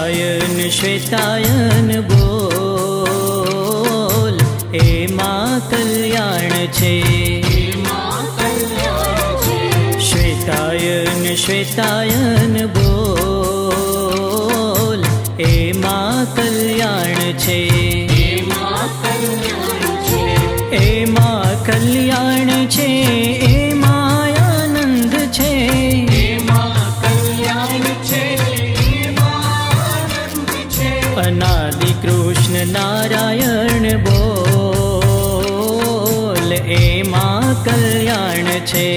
શ્વેતાયન શ્વેતાયન બોલ, એમાં કલ્યાણ છે. શ્વેતાયન શ્વેતાયન બોલ, એમાં કલ્યાણ છે. એમાં કલ્યાણ છે, એમાં આનંદ છે. અનાદિ કૃષ્ણ નારાયણ બોલ, એમાં કલ્યાણ છે.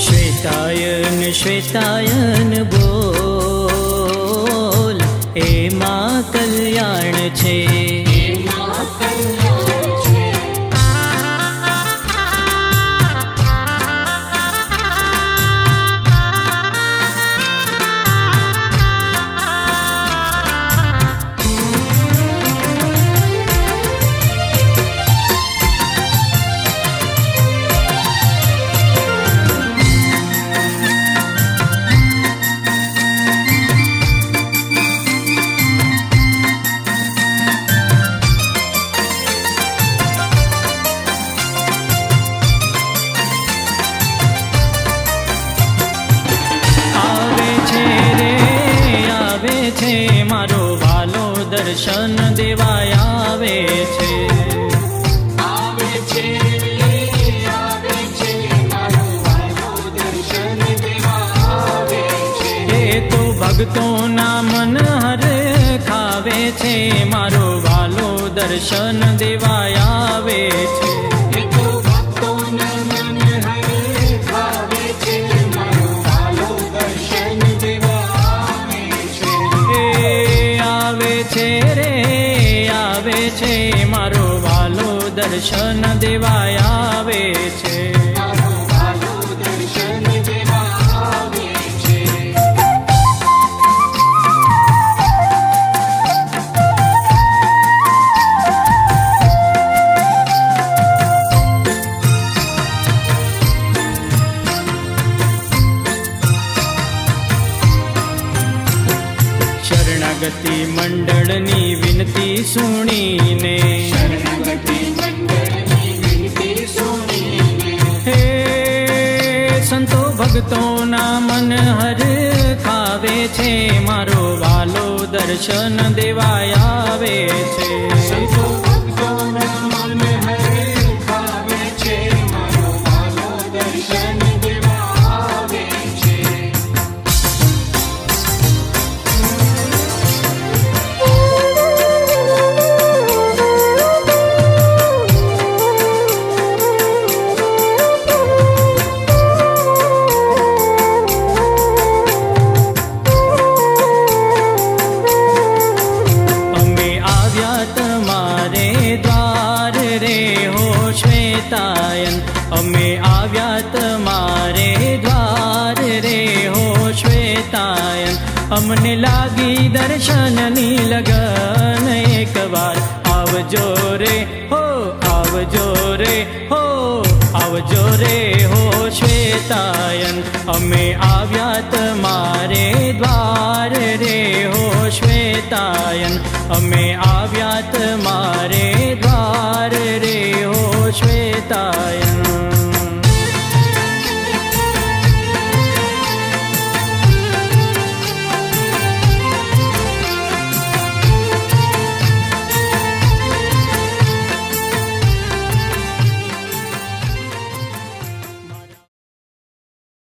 શ્વેતાયન શ્વેતાયન બોલ, એમાં કલ્યાણ છે. મારો વાલો દર્શન દેવાય આવે છે. એ તો ભક્તોના મન હર ખાવે છે. મારો વાલો દર્શન દેવાય આવે છે. મારો વાલો દર્શન દેવાય આવે છે. શરણાગતિ મંડળની વિનતી સુણીને, હે સંતો ભક્તોના મન હર ખાવે છે. મારો વાલો દર્શન દેવાય આવે છે. અમે આવ્યા તમારે દ્વાર રે હો શ્વેતાયન. અમને લાગી દર્શનની લગન, એકવાર આવજો રે હો, આવજો રે હો, આવજો રે હો શ્વેતાયન. અમે આવ્યા તમારે દ્વાર રે હો શ્વેતાયન. અમે આવ્યા તમારે દ્વાર રે હો શ્વેતાયન.